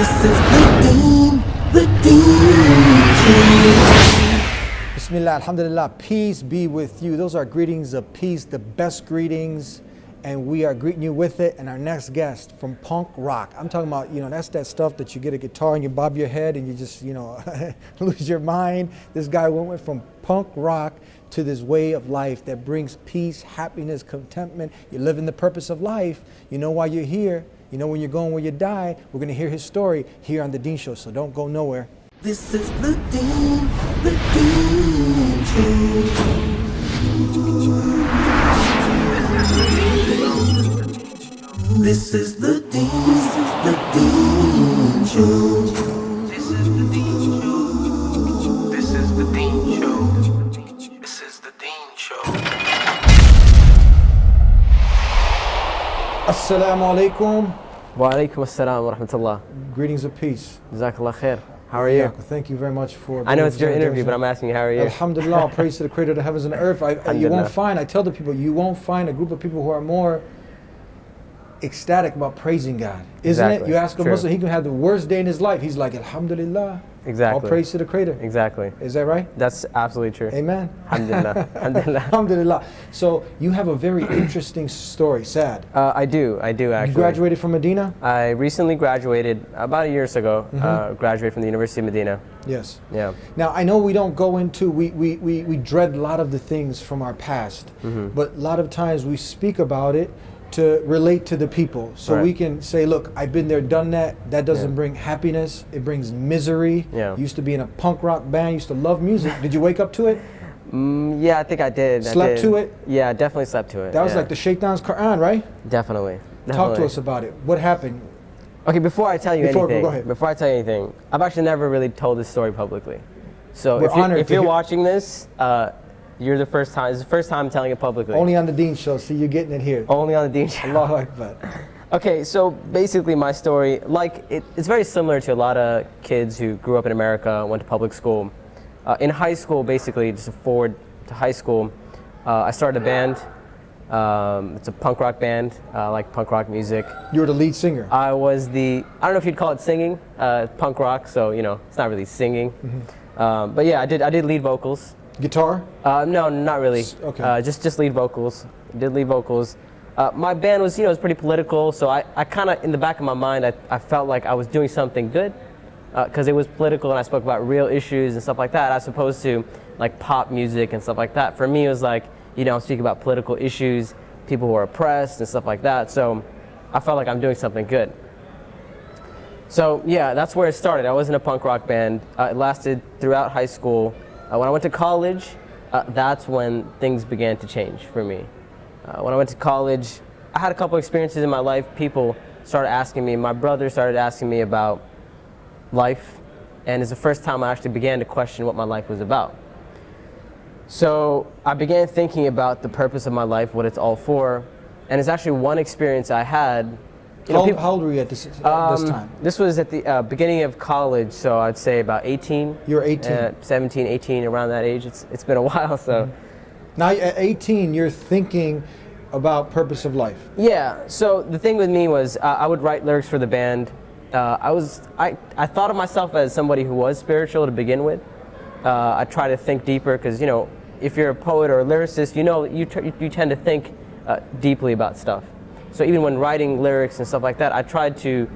This is the Deen. Bismillah, alhamdulillah, peace be with you. Those are greetings of peace, the best greetings, and we are greeting you with it. And our next guest from punk rock. I'm talking about, that's that stuff that you get a guitar and you bob your head and you just, lose your mind. This guy went from punk rock to this way of life that brings peace, happiness, contentment. You're living the purpose of life. You know why you're here. You know when you're going, when you die. We're going to hear his story here on The Deen Show, so don't go nowhere. This is the Deen Show. This is the Deen Show. This is the Deen Show. This is the Deen Show. This is the Deen Show. Assalamu alaikum. Wa alaikum assalam wa rahmatullah. Greetings of peace. Jazakallah khair. How are you? Thank you very much for. I know it's your interview, but I'm asking you, how are you? Alhamdulillah, praise to the creator of the heavens and the earth. I tell the people, you won't find a group of people who are more ecstatic about praising God. Isn't it? You ask a Muslim, he can have the worst day in his life. He's like, Alhamdulillah. Exactly. All praise to the creator. Exactly. Is that right? That's absolutely true. Amen. Alhamdulillah. Alhamdulillah. Alhamdulillah. So you have a very interesting story, sad. I do actually. You graduated from Medina? I recently graduated about a year ago. Graduated from the University of Medina. Yes. Yeah. Now I know we don't go into, we dread a lot of the things from our past, but a lot of times we speak about it to relate to the people. So we can say, look, I've been there, done that. That doesn't bring happiness. It brings misery. Yeah. Used to be in a punk rock band, used to love music. Did you wake up to it? Yeah, I think I did. Slept to it? Yeah, definitely slept to it. That was like the Shaitan's Quran, right? Definitely. Talk to us about it. What happened? Okay, before I tell you Go anything, ahead. I've actually never really told this story publicly. So if you're watching this, you're the first time. It's the first time I'm telling it publicly. Only on the Deen Show, so you're getting it here. Only on the Deen Show. Allahu Akbar. Okay, so basically my story, it's very similar to a lot of kids who grew up in America, went to public school. In high school, basically, just forward to high school, I started a band. It's a punk rock band, like punk rock music. You were the lead singer. I was I don't know if you'd call it singing, punk rock, so it's not really singing. But yeah, I did lead vocals. Guitar? No, not really. Okay. Just lead vocals. Did lead vocals. My band was, was pretty political, so I kind of, in the back of my mind, I felt like I was doing something good, because it was political and I spoke about real issues and stuff like that, as opposed to like pop music and stuff like that. For me, it was like, I'm speaking about political issues, people who are oppressed and stuff like that. So I felt like I'm doing something good. So yeah, that's where it started. I was in a punk rock band. It lasted throughout high school. When I went to college, that's when things began to change for me. When I went to college, I had a couple experiences in my life. People started asking me, my brother started asking me about life, and it's the first time I actually began to question what my life was about. So I began thinking about the purpose of my life, what it's all for, and it's actually one experience I had. How old were you at this time? This was at the beginning of college, so I'd say about 18. You were 18? 17, 18, around that age. It's been a while, so. Now at 18, you're thinking about purpose of life. Yeah, so the thing with me was I would write lyrics for the band. I thought of myself as somebody who was spiritual to begin with. I try to think deeper because, if you're a poet or a lyricist, you tend to think deeply about stuff. So even when writing lyrics and stuff like that, I tried to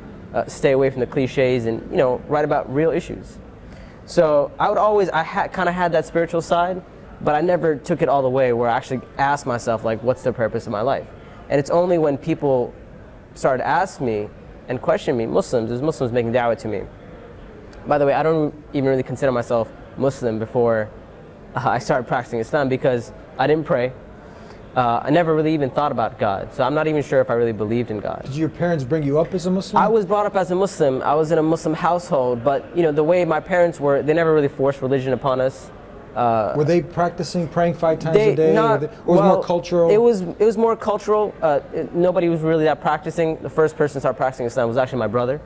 stay away from the cliches and, write about real issues. So I kind of had that spiritual side, but I never took it all the way where I actually asked myself, like, what's the purpose of my life? And it's only when people started to ask me and question me, Muslims making da'wah to me. By the way, I don't even really consider myself Muslim before I started practicing Islam because I didn't pray. I never really even thought about God, so I'm not even sure if I really believed in God. Did your parents bring you up as a Muslim? I was brought up as a Muslim. I was in a Muslim household, but the way my parents were, they never really forced religion upon us. Were they practicing praying 5 times a day? Or was it more cultural? It was more cultural. Nobody was really that practicing. The first person to start practicing Islam was actually my brother.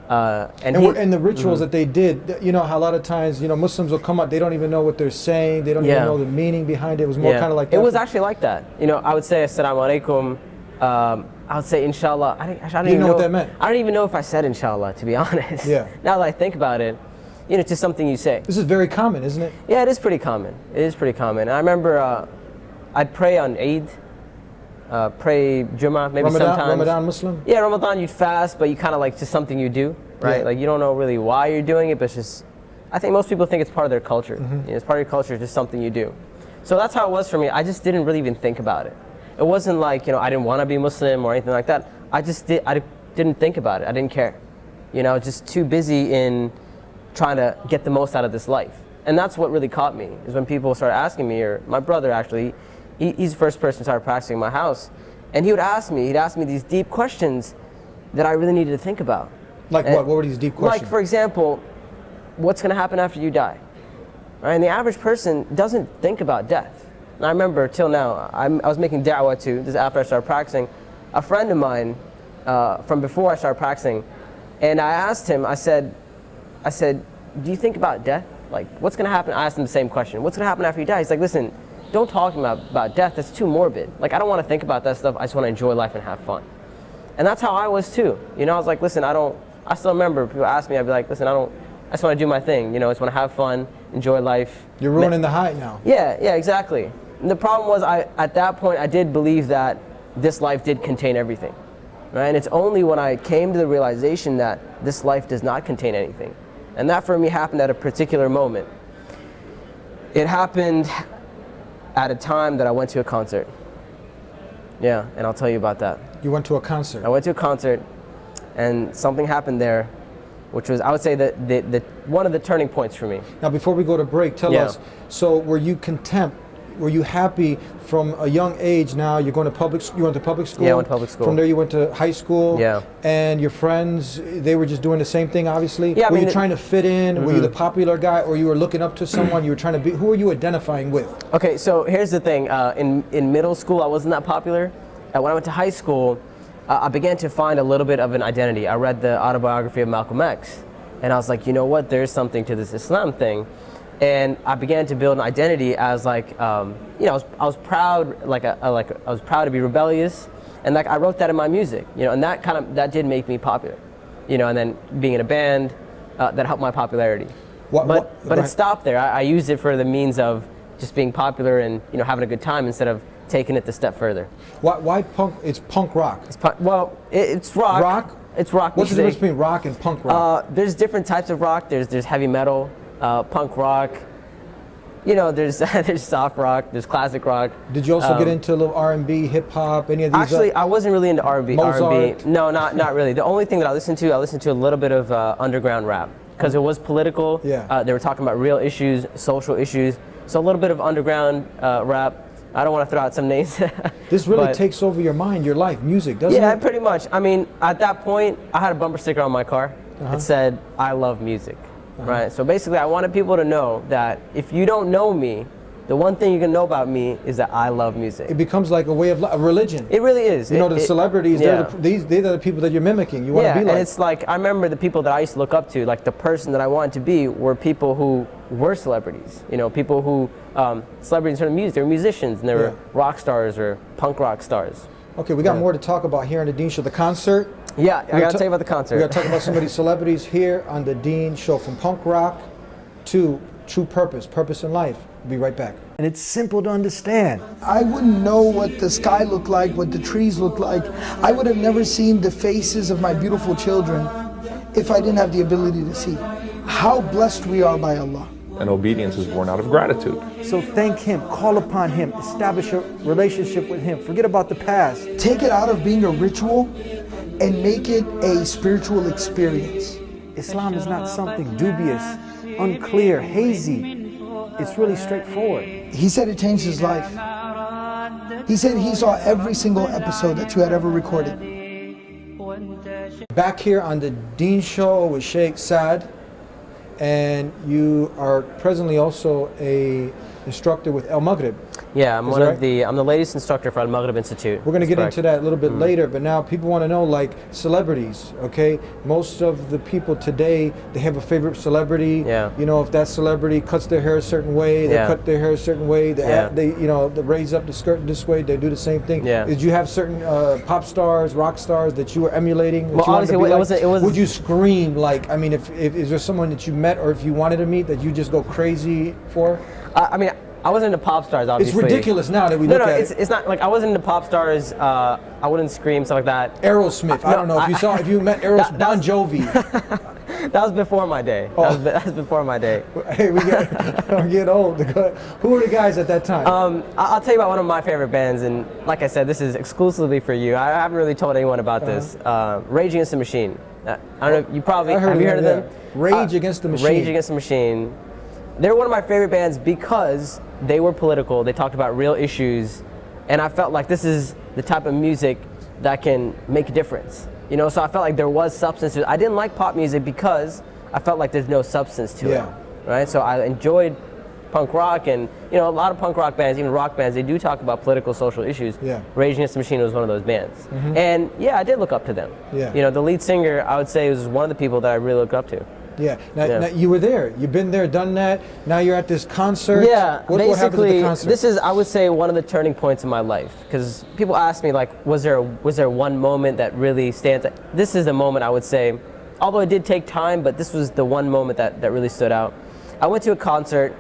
And the rituals that they did, how a lot of times, Muslims will come out, they don't even know what they're saying, they don't even know the meaning behind it. It was more kind of like that. It was actually like that. I would say Assalamu alaikum, I would say inshallah. I don't You even know what that meant? I don't even know if I said inshallah, to be honest. Yeah. Now that I think about it, you know, it's just something you say. This is very common, isn't it? Yeah, it is pretty common. It is pretty common. I remember I'd pray on Eid, pray Jummah, maybe sometimes. Ramadan Muslim? Yeah, Ramadan you'd fast, but you kind of like just something you do, right? Yeah. Like you don't know really why you're doing it, but it's just, I think most people think it's part of their culture. You know, it's part of your culture, it's just something you do. So that's how it was for me. I just didn't really even think about it. It wasn't like, you know, I didn't want to be Muslim or anything like that. I didn't think about it. I didn't care. You know, just too busy in trying to get the most out of this life. And that's what really caught me, is when people started asking me, or my brother actually, he's the first person who started practicing in my house, and he'd ask me these deep questions that I really needed to think about. Like what? What were these deep questions? Like, for example, what's going to happen after you die? Right? And the average person doesn't think about death. And I remember till now, I was making da'wah to, this is after I started practicing, a friend of mine from before I started practicing, and I asked him, I said, do you think about death? Like, what's going to happen? I asked him the same question. What's going to happen after you die? He's like, listen, don't talk about death. That's too morbid. Like, I don't want to think about that stuff. I just want to enjoy life and have fun. And that's how I was too. You know, I was like, listen, I still remember people ask me, I'd be like, listen, I just want to do my thing. You know, I just want to have fun, enjoy life. You're ruining the hype now. Yeah, exactly. And the problem was, at that point, I did believe that this life did contain everything. Right? And it's only when I came to the realization that this life does not contain anything. And that for me happened at a particular moment. It happened at a time that I went to a concert. Yeah, and I'll tell you about that. You went to a concert. I went to a concert, and something happened there, which was, I would say, the one of the turning points for me. Now, before we go to break, tell us, so were you content? Were you happy from a young age? Now you're going to public. You went to public school. Yeah, I went to public school. From there, you went to high school. Yeah. And your friends, they were just doing the same thing, obviously. Yeah. Were you trying to fit in? Were you the popular guy, or you were looking up to someone? You were trying to be. Who were you identifying with? Okay, so here's the thing. In middle school, I wasn't that popular. When I went to high school, I began to find a little bit of an identity. I read the autobiography of Malcolm X, and I was like, you know what? There's something to this Islam thing. And I began to build an identity as like, you know, I was proud, I was proud to be rebellious, and like I wrote that in my music, you know, and that did make me popular, you know, and then being in a band, that helped my popularity. But it stopped there. I used it for the means of just being popular and, you know, having a good time instead of taking it the step further. Why punk? It's punk rock. It's it's rock. Rock? It's rock. What's the difference between rock and punk rock? There's different types of rock. There's heavy metal. Punk rock, you know, there's soft rock, there's classic rock. Did you also get into a little R&B, hip hop, any of these? Actually, I wasn't really into R&B. Mozart? No, not really. The only thing that I listened to a little bit of underground rap, because it was political. Yeah. They were talking about real issues, social issues. So a little bit of underground rap. I don't want to throw out some names. This really takes over your mind, your life, music, doesn't it? Yeah, pretty much. I mean, at that point, I had a bumper sticker on my car. It said, "I love music." Right, so basically I wanted people to know that if you don't know me, the one thing you can know about me is that I love music. It becomes like a way of a religion. It really is. You know, the celebrities, they're the people that you're mimicking. You want to be like. And it's like, I remember the people that I used to look up to, like the person that I wanted to be were people who were celebrities. You know, people who, celebrities in terms of music, they were musicians and they were rock stars or punk rock stars. Okay, we got more to talk about here on the Deen Show. The concert. Yeah, I got to tell you about the concert. We got to talk about some of these celebrities here on the Deen Show, from punk rock to true purpose in life. We'll be right back. And it's simple to understand. I wouldn't know what the sky looked like, what the trees looked like. I would have never seen the faces of my beautiful children if I didn't have the ability to see. How blessed we are by Allah. And obedience is born out of gratitude. So thank Him, call upon Him, establish a relationship with Him. Forget about the past. Take it out of being a ritual and make it a spiritual experience. Islam is not something dubious, unclear, hazy. It's really straightforward. He said it changed his life. He said he saw every single episode that you had ever recorded. Back here on the Deen Show with Sheikh Saad, and you are presently also a instructor with El Maghrib. Yeah, I'm Is one that of right? the. I'm the latest instructor for Al Maghrib Institute. We're going to That's get correct. into that a little bit later, but now people want to know, like, celebrities, okay? Most of the people today, they have a favorite celebrity. Yeah. You know, if that celebrity cuts their hair a certain way, they Yeah. cut their hair a certain way, Yeah. they you know, they raise up the skirt this way, they do the same thing. Yeah. Did you have certain pop stars, rock stars that you were emulating? That Well, you wanted to honestly, be it like? wasn't- it was- Would you scream, like, I mean, if is there someone that you met or if you wanted to meet that you just go crazy for? I mean, I wasn't into pop stars, It's obviously. ridiculous now that we No, look no, at it's, it. it's not like I wasn't into pop stars. I wouldn't scream stuff like that. Aerosmith. I don't know if you saw, if you met Aerosmith, Bon Jovi. That was before my day. Oh. That was before my day. Hey, we get old. Who were the guys at that time? I'll tell you about one of my favorite bands, and like I said, this is exclusively for you. I haven't really told anyone about this. Rage Against the Machine. I don't know. You probably I heard have you heard of them? yeah. Rage Against the Machine. Rage Against the Machine. They're one of my favorite bands because they were political. They talked about real issues, and I felt like this is the type of music that can make a difference. You know, so I felt like there was substance to it. I didn't like pop music because I felt like there's no substance to Yeah. it. Right? So I enjoyed punk rock, and you know, a lot of punk rock bands, even rock bands, they do talk about political, social issues. Yeah. Rage Against the Machine was one of those bands. And yeah, I did look up to them. Yeah. You know, the lead singer, I would say, was one of the people that I really looked up to. Yeah. Now, Yeah. now you were there. You've been there, done that. Now you're at this concert. Yeah, What happened at the basically, concert? this is, I would say, one of the turning points in my life. Because people ask me, like, was there one moment that really stands out? This is the moment, I would say, although it did take time, but this was the one moment that really stood out. I went to a concert,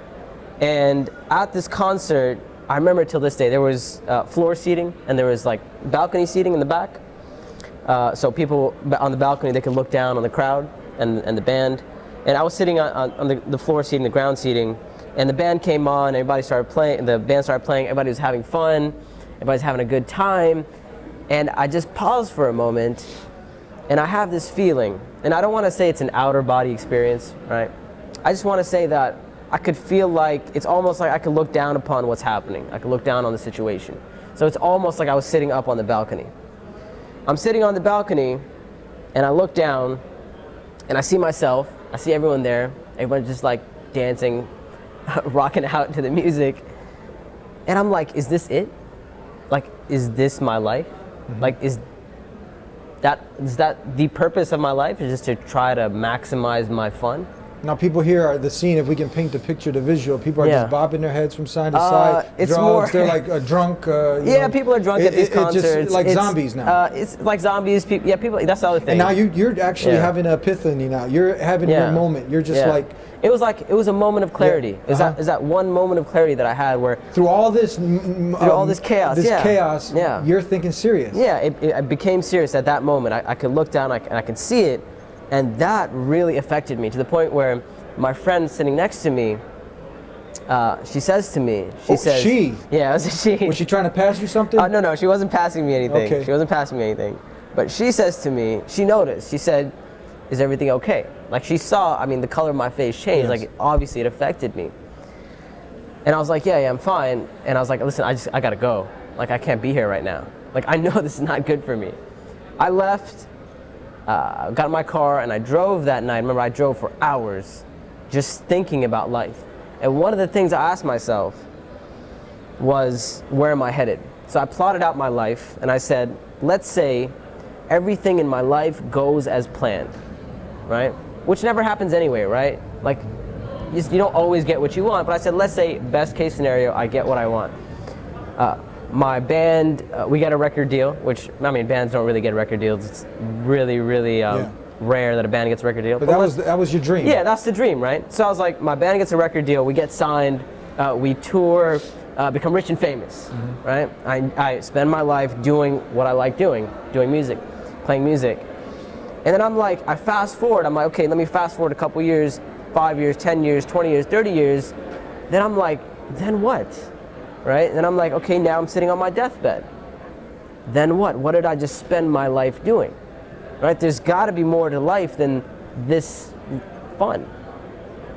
and at this concert, I remember till this day, there was floor seating, and there was, like, balcony seating in the back. So people on the balcony, they could look down on the crowd and the band. And I was sitting on the floor seating, the ground seating, and the band came on, everybody started playing, the band started playing, everybody was having fun, everybody's having a good time. And I just paused for a moment, and I have this feeling, and I don't want to say it's an outer body experience, right? I just want to say that I could feel like, it's almost like I could look down upon what's happening. I could look down on the situation. So it's almost like I was sitting up on the balcony. I'm sitting on the balcony, and I look down, and I see myself, I see everyone there, everyone just like dancing, rocking out to the music. And I'm like, is this it? Like, is this my life? Like, is that the purpose of my life, is just to try to maximize my fun? Now people here are the scene. If we can paint the picture, the visual, people are Yeah. just bobbing their heads from side to side. it's drugs, more- they're like drunk. Yeah, people are drunk at these concerts. Just like zombies now. It's like zombies. People, yeah, people. That's the other thing. And now you're actually Yeah. having an epiphany now. You're having Yeah. your moment. You're just Yeah. like, it was a moment of clarity. Uh-huh. Is that one moment of clarity that I had where through all this all this chaos, this yeah. chaos, Yeah. you're thinking serious. yeah, it became serious at that moment. I could look down and I could see it, and that really affected me to the point where my friend sitting next to me, she says to me, she? Yeah, it was a she. Was she trying to pass you something? No, she wasn't passing me anything. Okay. She wasn't passing me anything. But she says to me, she noticed, she said, is everything okay? Like she saw, I mean, the color of my face changed, Yes. like obviously it affected me. And I was like, yeah, I'm fine. And I was like, listen, I gotta go. Like I can't be here right now. Like I know this is not good for me. I left, got in my car and I drove that night. Remember, I drove for hours just thinking about life. And one of the things I asked myself was, where am I headed? So I plotted out my life and I said, let's say everything in my life goes as planned, right? Which never happens anyway, right? Like, you don't always get what you want, but I said, let's say best case scenario, I get what I want. My band, we get a record deal, which, I mean, bands don't really get record deals. It's really, really rare that a band gets a record deal. But that was your dream. Yeah, that's the dream, right? So I was like, my band gets a record deal, we get signed, we tour, become rich and famous, right? I spend my life doing what I like doing music, playing music. And then I'm like, I fast forward, I'm like, okay, let me fast forward a couple years, 5 years, 10 years, 20 years, 30 years. Then I'm like, then what? Right? And then I'm like, okay, now I'm sitting on my deathbed. Then what? What did I just spend my life doing? Right? There's got to be more to life than this fun,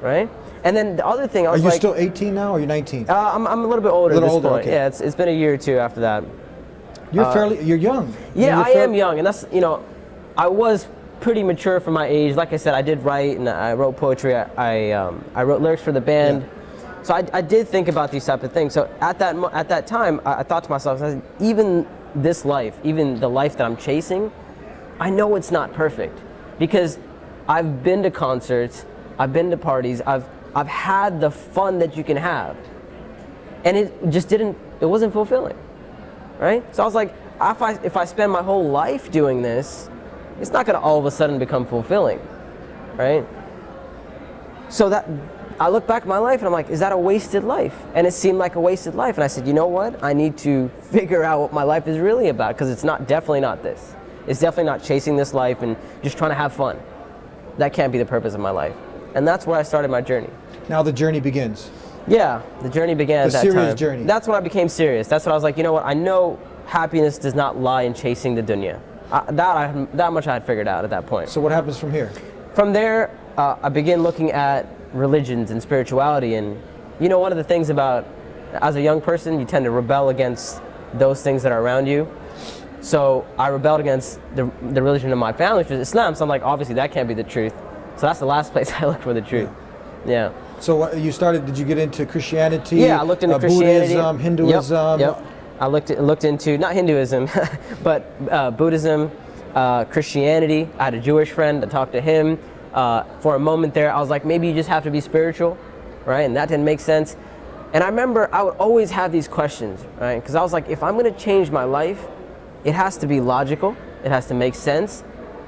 right? And then the other thing, I Are was you like, still 18 now, or are you 19? I'm a little bit older A little at this older, point. okay. Yeah, it's been a year or two after that. You're young. Yeah, I You're am young, and that's, I was pretty mature for my age. Like I said, I did write and I wrote poetry. I wrote lyrics for the band. So I did think about these type of things. So at that time, I thought to myself, I said, even this life, even the life that I'm chasing, I know it's not perfect, because I've been to concerts, I've been to parties, I've had the fun that you can have, and it wasn't fulfilling, right? So I was like, if I spend my whole life doing this, it's not going to all of a sudden become fulfilling, right? So that I look back at my life and I'm like, is that a wasted life? And it seemed like a wasted life. And I said, you know what? I need to figure out what my life is really about, because it's definitely not this. It's definitely not chasing this life and just trying to have fun. That can't be the purpose of my life. And that's where I started my journey. Now the journey begins. Yeah, the journey began at that time. The serious journey. That's when I became serious. That's when I was like, you know what? I know happiness does not lie in chasing the dunya. That much I had figured out at that point. So what happens from here? From there, I began looking at religions and spirituality, and you know, one of the things about, as a young person, you tend to rebel against those things that are around you. So I rebelled against the religion of my family, which was Islam. So I'm like, obviously that can't be the truth. So that's the last place I looked for the truth. Yeah. So did you get into Christianity? Yeah, I looked into Christianity, Buddhism, Hinduism. Yep. I looked into, not Hinduism, but Buddhism, Christianity. I had a Jewish friend. I talked to him. For a moment there, I was like, maybe you just have to be spiritual, right? And that didn't make sense. And I remember I would always have these questions, right? Because I was like, if I'm going to change my life, it has to be logical, it has to make sense,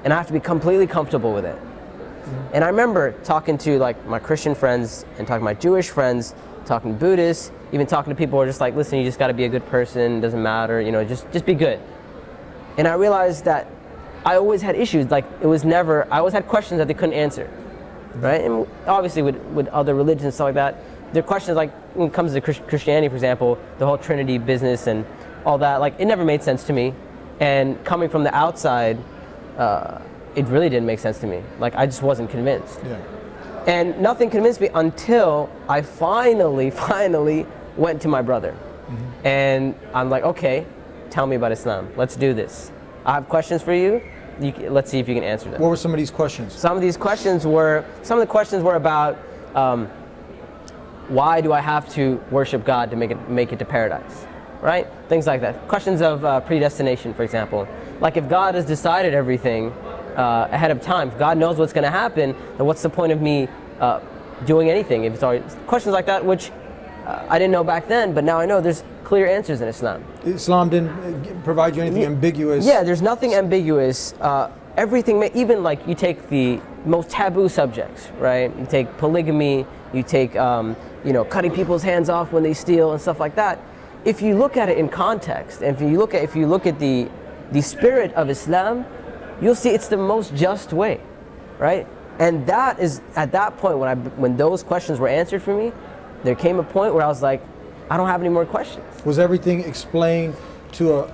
and I have to be completely comfortable with it. Mm-hmm. And I remember talking to like my Christian friends and talking to my Jewish friends, talking to Buddhists, even talking to people who are just like, listen, you just got to be a good person, it doesn't matter, you know, just be good. And I realized that I always had issues, like I always had questions that they couldn't answer, right? And obviously with other religions and stuff like that, there are questions like, when it comes to Christianity, for example, the whole Trinity business and all that, like it never made sense to me. And coming from the outside, it really didn't make sense to me. Like I just wasn't convinced. Yeah. And nothing convinced me until I finally went to my brother. Mm-hmm. And I'm like, okay, tell me about Islam. Let's do this. I have questions for you. Let's see if you can answer them. What were some of these questions? Some of the questions were about why do I have to worship God to make it to paradise, right? Things like that. Questions of predestination, for example. Like if God has decided everything ahead of time, if God knows what's going to happen, then what's the point of me doing anything? If it's already, questions like that, which I didn't know back then, but now I know there's clear answers in Islam. Islam didn't provide you anything ambiguous? Yeah, there's nothing ambiguous. Everything, even like you take the most taboo subjects, right? You take polygamy, you take cutting people's hands off when they steal and stuff like that. If you look at it in context, and if you look at the spirit of Islam, you'll see it's the most just way, right? And that is, at that point when those questions were answered for me, there came a point where I was like, I don't have any more questions. Was everything explained to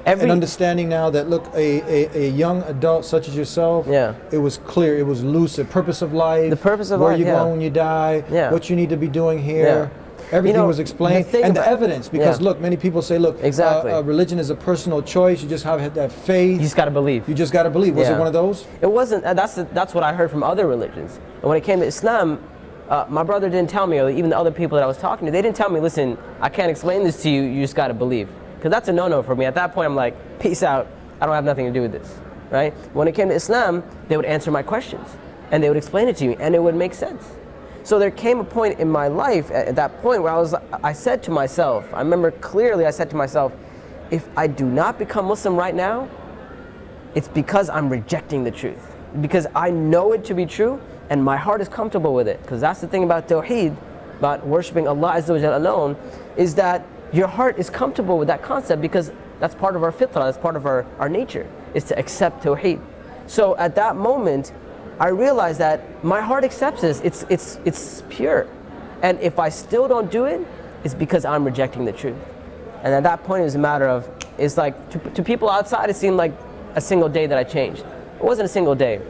an understanding now that, look, a young adult such as yourself, yeah, it was clear, it was lucid, purpose of life, the purpose of life, where you going when you die, yeah, what you need to be doing here. Yeah. Everything was explained, and the evidence, because look, many people say, look, exactly, religion is a personal choice. You just have that faith. You just got to believe. You just got to believe. Was it one of those? It wasn't. That's what I heard from other religions. And when it came to Islam, my brother didn't tell me, or even the other people that I was talking to, they didn't tell me, listen, I can't explain this to you. You just got to believe, because that's a no-no for me. At that point, I'm like, peace out. I don't have nothing to do with this, right? When it came to Islam, they would answer my questions, and they would explain it to me, and it would make sense. So there came a point in my life at that point where I said to myself, I remember clearly I said to myself, if I do not become Muslim right now, it's because I'm rejecting the truth. Because I know it to be true, and my heart is comfortable with it. Because that's the thing about Tawheed, about worshiping Allah Azza wa Jalla alone, is that your heart is comfortable with that concept, because that's part of our fitrah, that's part of our nature, is to accept Tawheed. So at that moment, I realized that my heart accepts this. It's pure. And if I still don't do it, it's because I'm rejecting the truth. And at that point, it was a matter of, it's like, to people outside, it seemed like a single day that I changed. It wasn't a single day,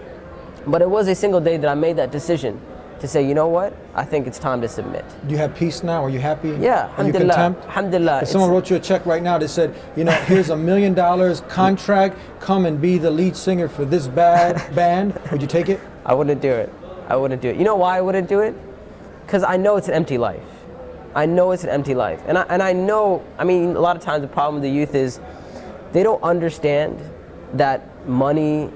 but it was a single day that I made that decision to say, you know what, I think it's time to submit. Do you have peace now? Are you happy? Yeah, alhamdulillah. Are you content? Alhamdulillah. If someone wrote you a check right now that said, you know, here's $1 million contract, come and be the lead singer for this band, would you take it? I wouldn't do it. I wouldn't do it. You know why I wouldn't do it? because I know it's an empty life. I know it's an empty life. And I know, I mean, a lot of times the problem with the youth is they don't understand that money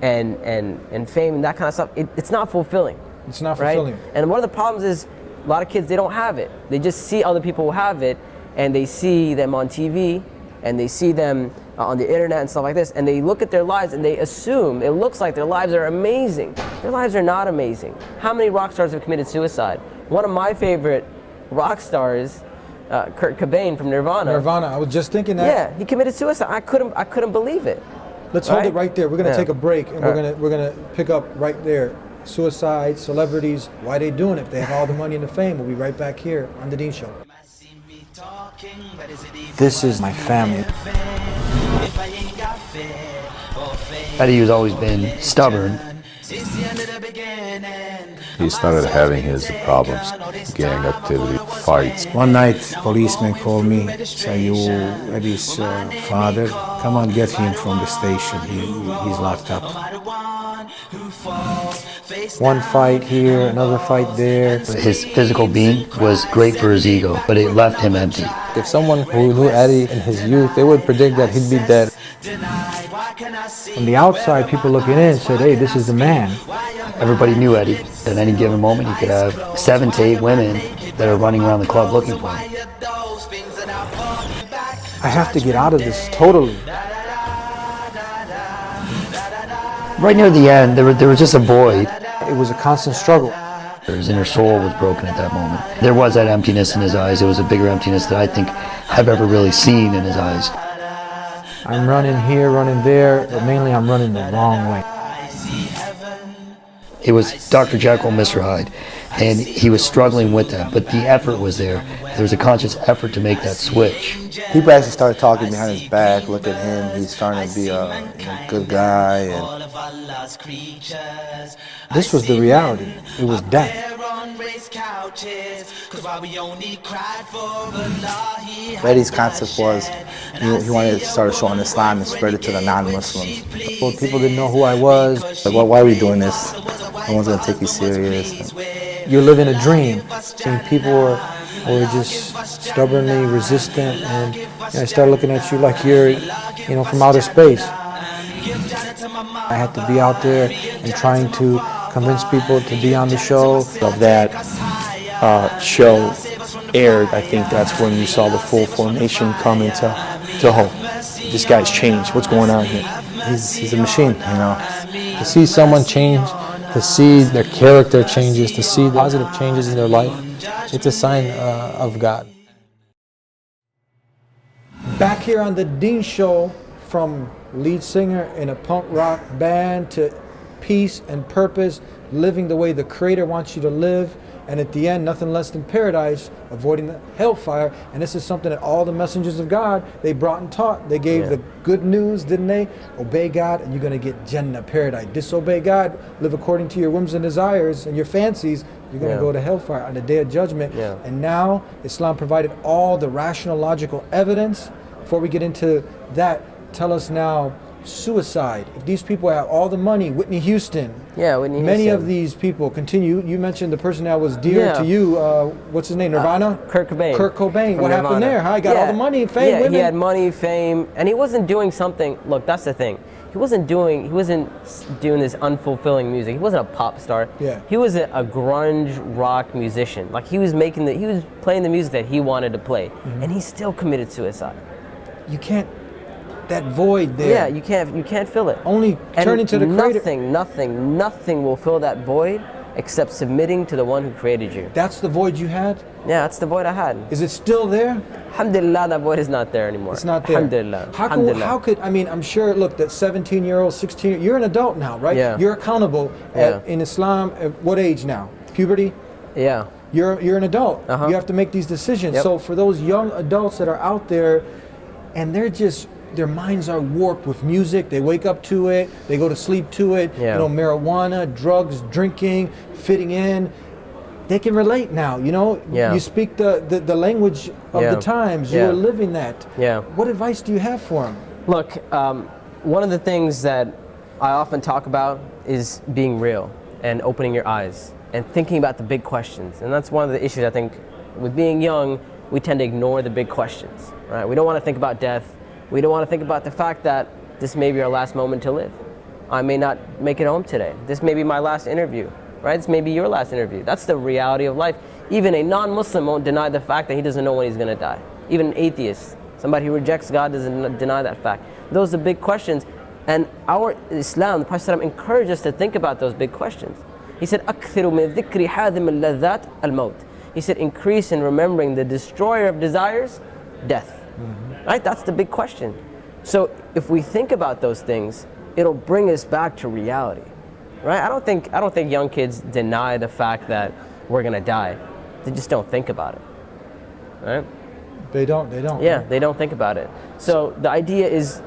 and fame and that kind of stuff, it's not fulfilling. It's not fulfilling. Right? And one of the problems is a lot of kids, they don't have it. They just see other people who have it, and they see them on TV, and they see them on the internet and stuff like this, and they look at their lives and they assume it looks like their lives are amazing. Their lives are not amazing. How many rock stars have committed suicide? One of my favorite rock stars, Kurt Cobain from Nirvana. Nirvana, I was just thinking that. Yeah, he committed suicide. I couldn't believe it. Let's hold it right there. We're gonna take a break, and All we're gonna pick up right there. Suicide, celebrities, why they doing it? If they have all the money and the fame, we'll be right back here on the Deen Show. This is my family. Eddie has always been stubborn. He started having his problems, gang activity, fights. One night, policeman called me, say, "You Eddie's father, come on, get him from the station. He's locked up." One fight here, another fight there. His physical being was great for his ego, but it left him empty. If someone who knew Eddie in his youth, they would predict that he'd be dead. From the outside, people looking in said, "Hey, this is the man." Everybody knew Eddie. At any given moment, you could have 7 to 8 women that are running around the club looking for him. I have to get out of this totally. Right near the end, there was just a void. It was a constant struggle. His inner soul was broken at that moment. There was that emptiness in his eyes. It was a bigger emptiness that I think I've ever really seen in his eyes. I'm running here, running there, but mainly I'm running the wrong way. It was Dr. Jekyll and Mr. Hyde, and he was struggling with that, but the effort was there. There was a conscious effort to make that switch. People actually started talking behind his back. Look at him, he's starting to be a good guy. And this was the reality. It was death. Eddie's concept was he wanted to start showing Islam and spread it to the non-Muslims. Well, people didn't know who I was. Like, why are we doing this? No one's gonna take you serious. You're living a dream. Seeing people were just stubbornly resistant, and I started looking at you like you're, from outer space. I had to be out there and trying to convince people to be on the show. Of that show aired, I think that's when you saw the full formation come into hope. This guy's changed. What's going on here? He's a machine, To see someone change, to see their character changes, to see positive changes in their life, it's a sign of God. Back here on the Deen Show, from lead singer in a punk rock band to peace and purpose, living the way the Creator wants you to live, and at the end, nothing less than paradise, avoiding the hellfire. And this is something that all the messengers of God, they brought and taught. They gave the good news, didn't they? Obey God and you're going to get Jannah, paradise. Disobey God, live according to your whims and desires and your fancies, you're going to go to hellfire on the day of judgment. And now Islam provided all the rational, logical evidence. Before we get into that, tell us now, suicide. If these people have all the money, Whitney Houston. Yeah, Whitney Houston. Many of these people continue. You mentioned the person that was dear to you. What's his name? Nirvana? Kurt Cobain. Kurt Cobain. What Nirvana. happened there? Huh? He got all the money and fame. Yeah, he had money, fame, and he wasn't doing something. Look, that's the thing. He wasn't doing this unfulfilling music. He wasn't a pop star. Yeah. He was a grunge rock musician. Like he was playing the music that he wanted to play, and he still committed suicide. You can't. That void there. Yeah, you can't fill it. Only turning to the Creator. Nothing will fill that void except submitting to the one who created you. That's the void you had? Yeah, that's the void I had. Is it still there? Alhamdulillah, that void is not there anymore. It's not there. Alhamdulillah. How could, I'm sure, look, that 17-year-old, 16-year-old, you're an adult now, right? Yeah. You're accountable in Islam at what age now? Puberty? Yeah. You're an adult. You have to make these decisions. So for those young adults that are out there and their minds are warped with music. They wake up to it. They go to sleep to it. Marijuana, drugs, drinking, fitting in. They can relate now. You speak the language of the times. You're living that. What advice do you have for them? Look, one of the things that I often talk about is being real and opening your eyes and thinking about the big questions. And that's one of the issues, I think, with being young. We tend to ignore the big questions, right? We don't want to think about death. We don't want to think about the fact that this may be our last moment to live. I may not make it home today. This may be my last interview, right? This may be your last interview. That's the reality of life. Even a non-Muslim won't deny the fact that he doesn't know when he's going to die. Even an atheist, somebody who rejects God, doesn't deny that fact. Those are big questions. And our Islam, the Prophet ﷺ, encouraged us to think about those big questions. He said, أَكْثِرُ مِنْ ذِكْرِ حَاذِمِ اللَّذَّاتِ الْمَوْتِ. He said, increase in remembering the destroyer of desires, death. Right? That's the big question. So if we think about those things, it'll bring us back to reality. Right? I don't think young kids deny the fact that we're gonna die. They just don't think about it. Right? They don't. Yeah, they don't think about it. So the idea is,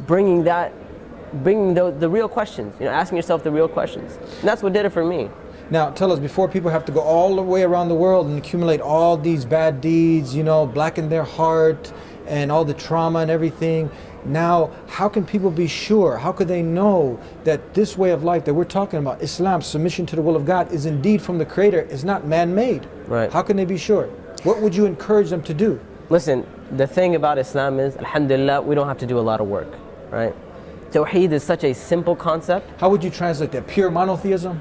bringing the real questions, asking yourself the real questions. And that's what did it for me. Now, tell us, before people have to go all the way around the world and accumulate all these bad deeds, blacken their heart and all the trauma and everything, now, how can people be sure? How could they know that this way of life that we're talking about, Islam, submission to the will of God, is indeed from the Creator, is not man-made? Right. How can they be sure? What would you encourage them to do? Listen, the thing about Islam is, alhamdulillah, we don't have to do a lot of work, right? Tawheed is such a simple concept. How would you translate that? Pure monotheism?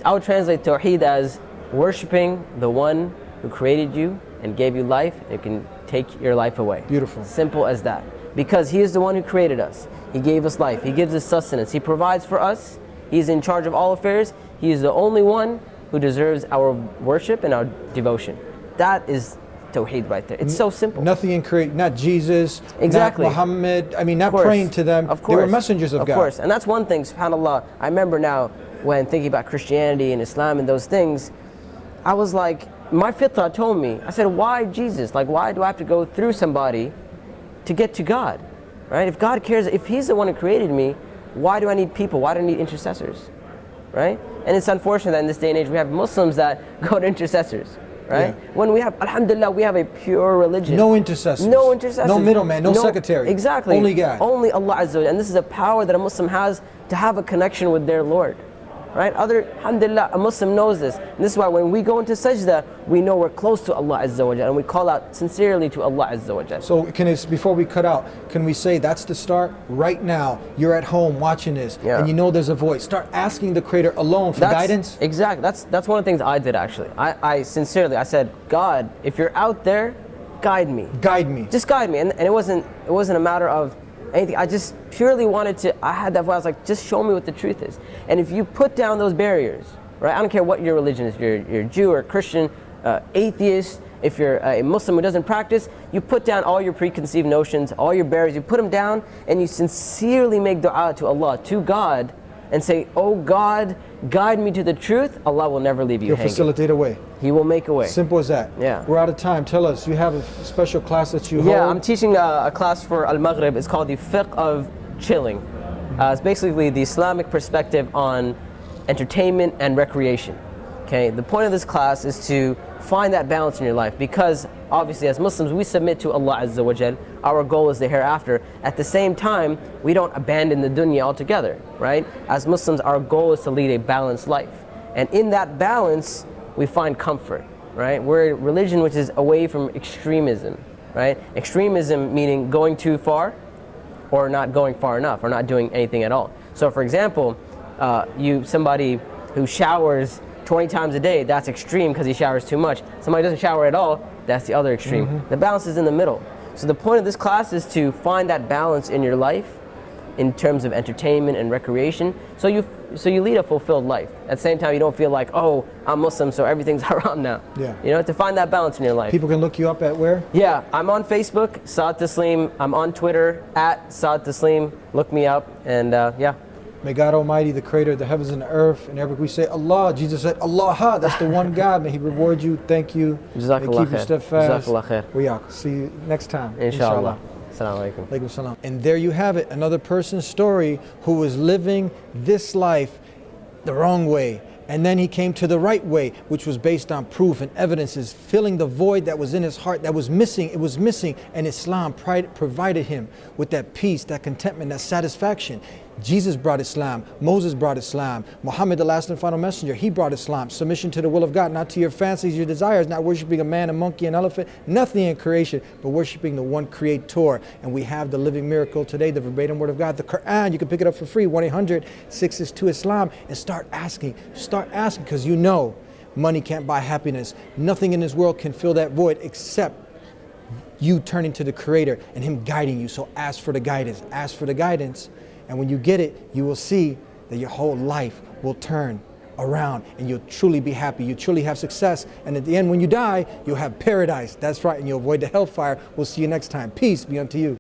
I would translate Tawheed as worshiping the one who created you and gave you life and can take your life away. Beautiful. Simple as that. Because He is the one who created us. He gave us life. He gives us sustenance. He provides for us. He's in charge of all affairs. He is the only one who deserves our worship and our devotion. That is Tawheed right there. It's so simple. Nothing in create, not Jesus, exactly. not Muhammad, not praying to them. Of course. They were messengers of God. Of course, and that's one thing, subhanAllah, I remember now when thinking about Christianity and Islam and those things, I was like, my fitrah told me, I said, why Jesus? Like, why do I have to go through somebody to get to God? Right? If God cares, if He's the one who created me, why do I need people? Why do I need intercessors? Right? And it's unfortunate that in this day and age we have Muslims that go to intercessors. Right? Yeah. When we have, alhamdulillah, we have a pure religion. No intercessors. No intercessors. No middleman, no secretary. Exactly. Only God. Only Allah Azza wa Jalla. And this is a power that a Muslim has to have a connection with their Lord. Right? Alhamdulillah, a Muslim knows this. And this is why when we go into sajda, we know we're close to Allah Azza wa Jalla, and we call out sincerely to Allah Azza wa Jalla. So before we cut out, can we say that's the start? Right now, you're at home watching this, and you know there's a voice. Start asking the Creator alone for guidance. Exactly. That's one of the things I did actually. I sincerely, I said, God, if you're out there, guide me. Guide me. Just guide me. And it wasn't a matter of anything. I just purely wanted to, I had that voice, I was like, just show me what the truth is. And if you put down those barriers, right? I don't care what your religion is, you're Jew or Christian, atheist, if you're a Muslim who doesn't practice, you put down all your preconceived notions, all your barriers, you put them down, and you sincerely make dua to Allah, to God, and say, oh God, guide me to the truth, Allah will never leave you hanging. He'll facilitate a way. He will make a way. Simple as that. Yeah. We're out of time. Tell us, you have a special class that you hold? Yeah, I'm teaching a class for Al-Maghrib. It's called the Fiqh of Chilling. It's basically the Islamic perspective on entertainment and recreation. Okay, the point of this class is to find that balance in your life, because obviously as Muslims we submit to Allah Azza wa Jal. Our goal is the hereafter. At the same time, we don't abandon the dunya altogether, right? As Muslims, our goal is to lead a balanced life, and in that balance we find comfort, right? We're a religion which is away from extremism, right? Extremism meaning going too far or not going far enough or not doing anything at all. So for example, somebody who showers 20 times a day, that's extreme because he showers too much. Somebody doesn't shower at all, that's the other extreme. Mm-hmm. The balance is in the middle. So the point of this class is to find that balance in your life in terms of entertainment and recreation, so you lead a fulfilled life. At the same time, you don't feel like, oh, I'm Muslim, so everything's haram now. Yeah. You know, to find that balance in your life. People can look you up at where? Yeah, I'm on Facebook, Saad Taslim. I'm on Twitter, @Saad Taslim. Look me up, and yeah. May God Almighty, the Creator of the heavens and the earth, in Arabic we say Allah. Jesus said Allah, that's the one God. May He reward you. Thank you. May keep you steadfast. Jazakallah See you next time. Inshallah. Assalamu alaikum. Alaikum salam. And there you have it, another person's story who was living this life the wrong way. And then he came to the right way, which was based on proof and evidences, filling the void that was in his heart that was missing. It was missing, and Islam provided him with that peace, that contentment, that satisfaction. Jesus brought Islam. Moses brought Islam. Muhammad, the last and final messenger, he brought Islam. Submission to the will of God, not to your fancies, your desires, not worshiping a man, a monkey, an elephant, nothing in creation, but worshiping the one creator. And we have the living miracle today, the verbatim word of God, the Quran. You can pick it up for free, 1-800-662-ISLAM, and start asking. Start asking, because you know money can't buy happiness. Nothing in this world can fill that void except you turning to the Creator and Him guiding you. So ask for the guidance. Ask for the guidance. And when you get it, you will see that your whole life will turn around and you'll truly be happy. You truly have success. And at the end, when you die, you'll have paradise. That's right. And you'll avoid the hellfire. We'll see you next time. Peace be unto you.